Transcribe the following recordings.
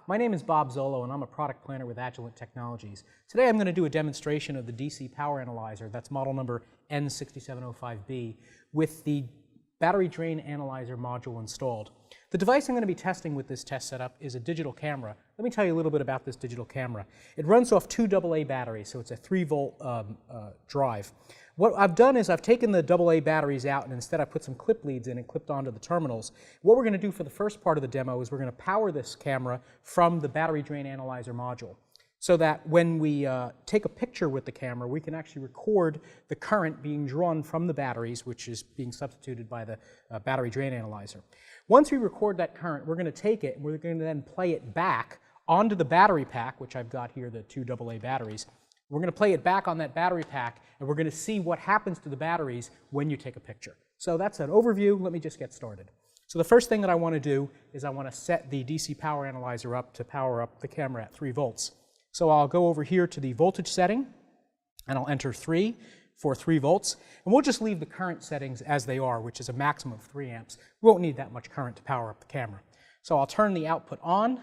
my name is Bob Zolo and I'm a product planner with Agilent Technologies. Today I'm going to do a demonstration of the DC power analyzer, that's model number N6705B, with the battery drain analyzer module installed. The device I'm going to be testing with this test setup is a digital camera. Let me tell you a little bit about this digital camera. It runs off two AA batteries, so it's a 3-volt drive. What I've done is I've taken the AA batteries out and instead I put some clip leads in and clipped onto the terminals. What we're going to do for the first part of the demo is we're going to power this camera from the battery drain analyzer module, so that when we take a picture with the camera, we can actually record the current being drawn from the batteries, which is being substituted by the battery drain analyzer. Once we record that current, we're going to take it and we're going to then play it back onto the battery pack, which I've got here, the two AA batteries. We're going to play it back on that battery pack, and we're going to see what happens to the batteries when you take a picture. So that's an overview. Let me just get started. So the first thing that I want to do is I want to set the DC power analyzer up to power up the camera at 3 volts. So I'll go over here to the voltage setting, and I'll enter 3 for 3 volts. And we'll just leave the current settings as they are, which is a maximum of 3 amps. We won't need that much current to power up the camera. So I'll turn the output on,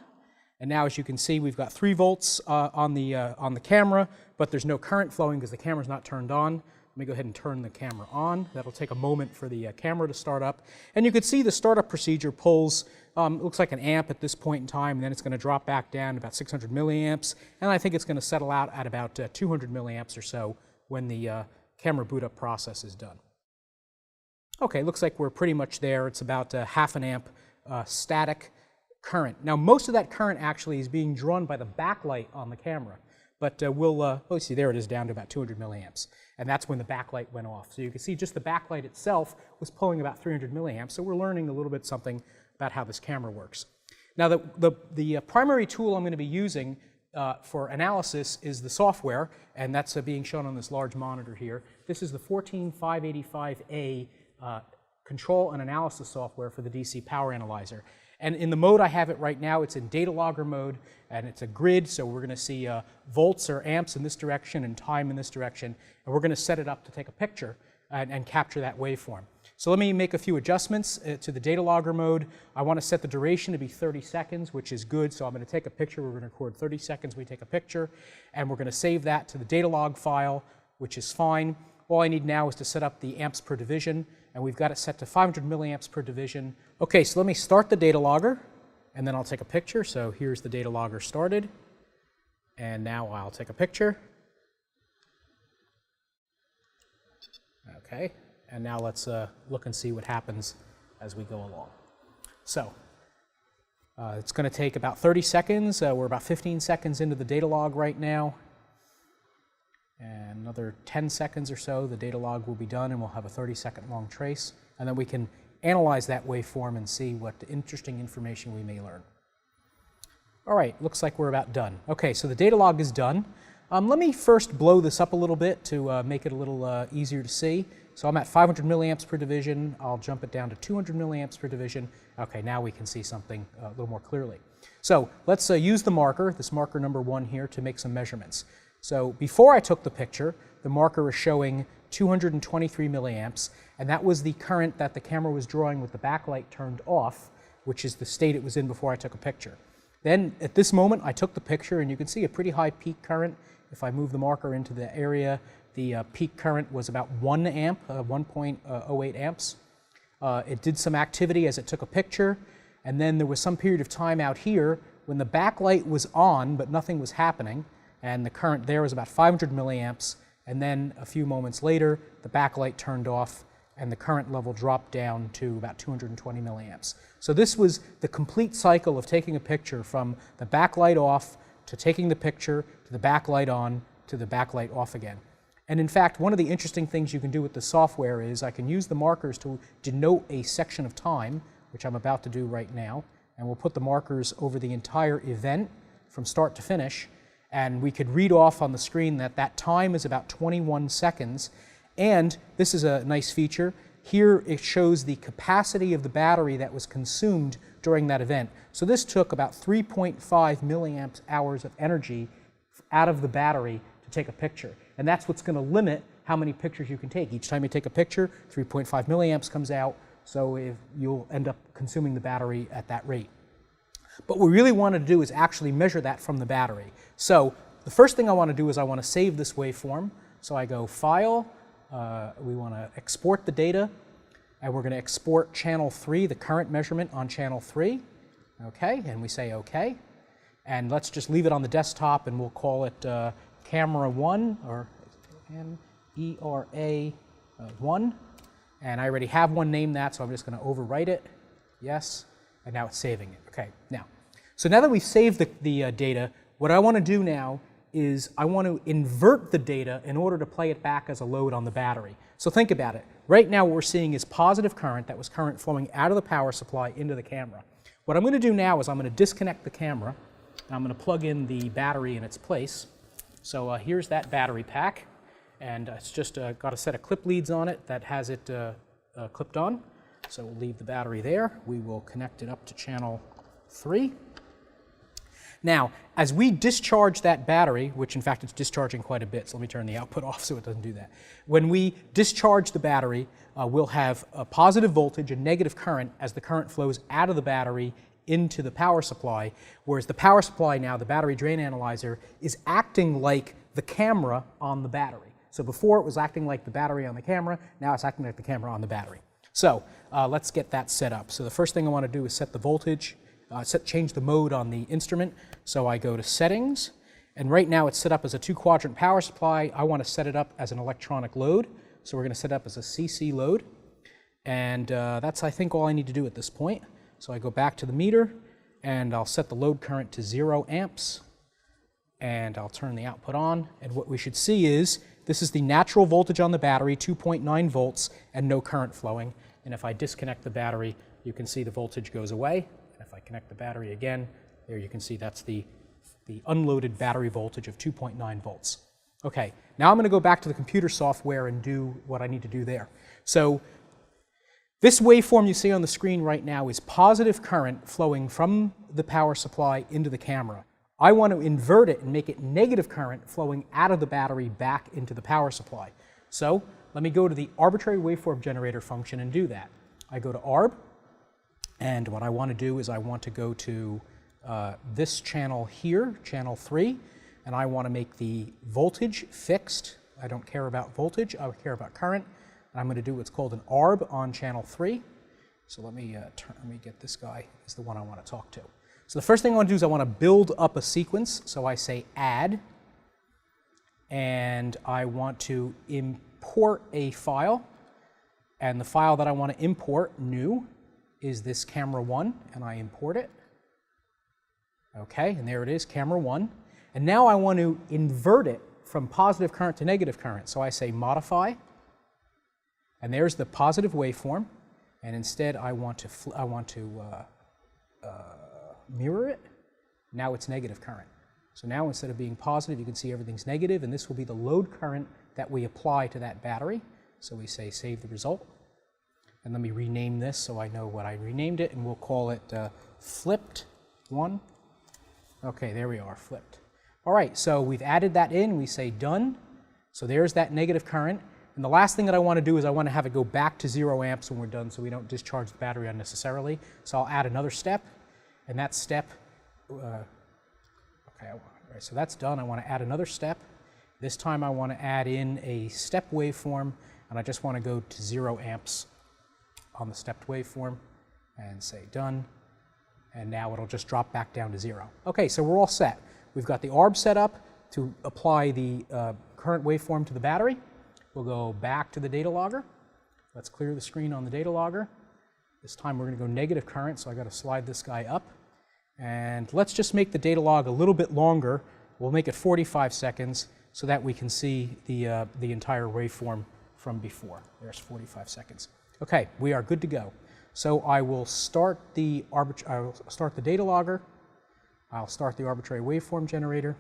and now as you can see, we've got 3 volts on the camera, but there's no current flowing because the camera's not turned on. Let me go ahead and turn the camera on. That'll take a moment for the camera to start up. And you can see the startup procedure pulls, looks like an amp at this point in time, and then it's going to drop back down to about 600 milliamps, and I think it's going to settle out at about 200 milliamps or so when the camera boot up process is done. Okay, looks like we're pretty much there. It's about half an amp static current. Now most of that current actually is being drawn by the backlight on the camera, but oh, see, there it is, down to about 200 milliamps, and that's when the backlight went off. So you can see just the backlight itself was pulling about 300 milliamps, so we're learning a little bit something about how this camera works. Now the primary tool I'm going to be using for analysis is the software, and that's being shown on this large monitor here. This is the 14585A control and analysis software for the DC power analyzer. And in the mode I have it right now, it's in data logger mode, and it's a grid, so we're going to see volts or amps in this direction and time in this direction, and we're going to set it up to take a picture and capture that waveform. So let me make a few adjustments to the data logger mode. I want to set the duration to be 30 seconds, which is good, so I'm going to take a picture. We're going to record 30 seconds, we take a picture, and we're going to save that to the data log file, which is fine. All I need now is to set up the amps per division, and we've got it set to 500 milliamps per division. Okay, so let me start the data logger, and then I'll take a picture. So here's the data logger started, and now I'll take a picture. Okay, and now let's look and see what happens as we go along. So it's going to take about 30 seconds. We're about 15 seconds into the data log right now. And another 10 seconds or so, the data log will be done, and we'll have a 30-second long trace. And then we can analyze that waveform and see what interesting information we may learn. All right, looks like we're about done. Okay, so the data log is done. Let me first blow this up a little bit to make it a little easier to see. So I'm at 500 milliamps per division. I'll jump it down to 200 milliamps per division. Okay, now we can see something a little more clearly. So let's use the marker, this marker number 1 here, to make some measurements. So before I took the picture, the marker is showing 223 milliamps, and that was the current that the camera was drawing with the backlight turned off, which is the state it was in before I took a picture. Then at this moment I took the picture, and you can see a pretty high peak current. If I move the marker into the area, the peak current was about 1 amp, 1.08 amps. It did some activity as it took a picture, and then there was some period of time out here when the backlight was on but nothing was happening, and the current there was about 500 milliamps, and then a few moments later the backlight turned off and the current level dropped down to about 220 milliamps. So this was the complete cycle of taking a picture from the backlight off to taking the picture to the backlight on to the backlight off again. And in fact, one of the interesting things you can do with the software is I can use the markers to denote a section of time, which I'm about to do right now, and we'll put the markers over the entire event from start to finish. And we could read off on the screen that that time is about 21 seconds. And this is a nice feature. Here it shows the capacity of the battery that was consumed during that event. So this took about 3.5 milliamp hours of energy out of the battery to take a picture. And that's what's going to limit how many pictures you can take. Each time you take a picture, 3.5 milliamps comes out, so you'll end up consuming the battery at that rate. But what we really want to do is actually measure that from the battery. So the first thing I want to do is I want to save this waveform. So I go File, we want to export the data, and we're going to export channel 3, the current measurement on channel 3. Okay, and we say OK. And let's just leave it on the desktop, and we'll call it camera 1, or ERA 1. And I already have one named that, so I'm just going to overwrite it. Yes, and now it's saving it. Okay, so now that we've saved the data, what I want to do now is I want to invert the data in order to play it back as a load on the battery. So think about it. Right now what we're seeing is positive current, that was current flowing out of the power supply into the camera. What I'm going to do now is I'm going to disconnect the camera, and I'm going to plug in the battery in its place. So here's that battery pack, and it's just got a set of clip leads on it that has it clipped on. So we'll leave the battery there. We will connect it up to channel 3. Now, as we discharge that battery, which in fact it's discharging quite a bit, so let me turn the output off so it doesn't do that. When we discharge the battery, we'll have a positive voltage and negative current as the current flows out of the battery into the power supply, whereas the power supply now, the battery drain analyzer, is acting like the camera on the battery. So before it was acting like the battery on the camera, now it's acting like the camera on the battery. So let's get that set up. So the first thing I want to do is set the voltage, change the mode on the instrument. So I go to Settings, and right now it's set up as a 2-quadrant power supply. I want to set it up as an electronic load. So we're going to set it up as a CC load. And that's, I think, all I need to do at this point. So I go back to the meter, and I'll set the load current to 0 amps. And I'll turn the output on. And what we should see is this is the natural voltage on the battery, 2.9 volts, and no current flowing. And if I disconnect the battery, you can see the voltage goes away. And if I connect the battery again, there you can see that's the unloaded battery voltage of 2.9 volts. Okay, now I'm going to go back to the computer software and do what I need to do there. So this waveform you see on the screen right now is positive current flowing from the power supply into the camera. I want to invert it and make it negative current flowing out of the battery back into the power supply. So let me go to the arbitrary waveform generator function and do that. I go to arb, and what I want to do is I want to go to this channel here, channel 3, and I want to make the voltage fixed. I don't care about voltage, I care about current. And I'm going to do what's called an arb on channel 3. So let me get this guy is the one I want to talk to. So the first thing I want to do is I want to build up a sequence. So I say add, and I want to import a file. And the file that I want to import, new, is this camera 1, and I import it. Okay, and there it is, camera 1. And now I want to invert it from positive current to negative current. So I say modify, and there's the positive waveform. And instead I want to mirror it. Now it's negative current. So now instead of being positive, you can see everything's negative, and this will be the load current that we apply to that battery. So we say save the result. And let me rename this so I know what I renamed it, and we'll call it flipped 1. Okay, there we are, flipped. All right, so we've added that in, we say done. So there's that negative current. And the last thing that I want to do is I want to have it go back to 0 amps when we're done so we don't discharge the battery unnecessarily. So I'll add another step, and that step, so that's done. I want to add another step. This time I want to add in a step waveform, and I just want to go to 0 amps on the stepped waveform and say done. And now it'll just drop back down to 0. Okay, so we're all set. We've got the arb set up to apply the current waveform to the battery. We'll go back to the data logger. Let's clear the screen on the data logger. This time we're going to go negative current, so I've got to slide this guy up. And let's just make the data log a little bit longer. We'll make it 45 seconds so that we can see the entire waveform from before. There's 45 seconds. Okay, we are good to go. So I will start the data logger. I'll start the arbitrary waveform generator.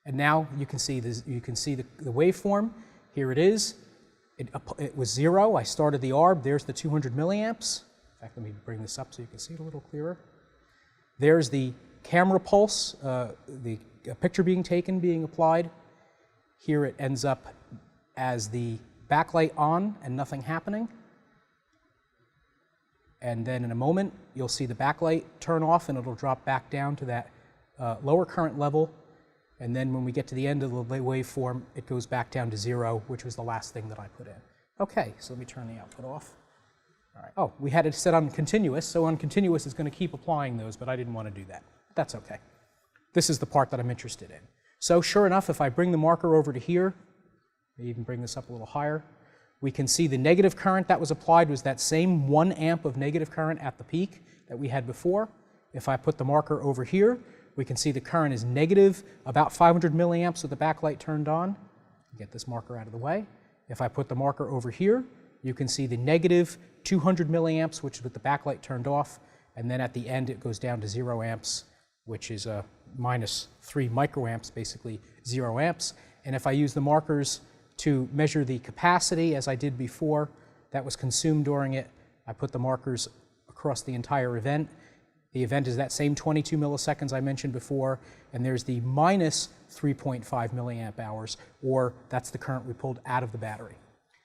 And now you can see this, the waveform. Here it is. It was 0. I started the arb. There's the 200 milliamps. In fact, let me bring this up so you can see it a little clearer. There's the camera pulse, the picture being taken, being applied. Here it ends up as the backlight on and nothing happening. and then in a moment you'll see the backlight turn off and it'll drop back down to that lower current level, and then when we get to the end of the waveform it goes back down to 0, which was the last thing that I put in. Okay, so let me turn the output off. All right. Oh, we had it set on continuous, so on continuous is going to keep applying those, but I didn't want to do that. That's okay. This is the part that I'm interested in. So sure enough, if I bring the marker over to here, maybe even bring this up a little higher, we can see the negative current that was applied was that same 1 amp of negative current at the peak that we had before. If I put the marker over here, we can see the current is negative about 500 milliamps with the backlight turned on. Get this marker out of the way. If I put the marker over here, you can see the negative 200 milliamps, which is with the backlight turned off, and then at the end it goes down to 0 amps, which is minus 3 microamps, basically 0 amps. And if I use the markers to measure the capacity, as I did before, that was consumed during it, I put the markers across the entire event. The event is that same 22 milliseconds I mentioned before, and there's the minus 3.5 milliamp hours, or that's the current we pulled out of the battery.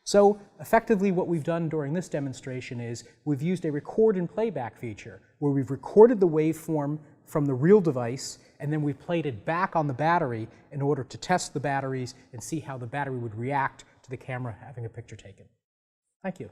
So effectively what we've done during this demonstration is we've used a record and playback feature where we've recorded the waveform from the real device and then we've played it back on the battery in order to test the batteries and see how the battery would react to the camera having a picture taken. Thank you.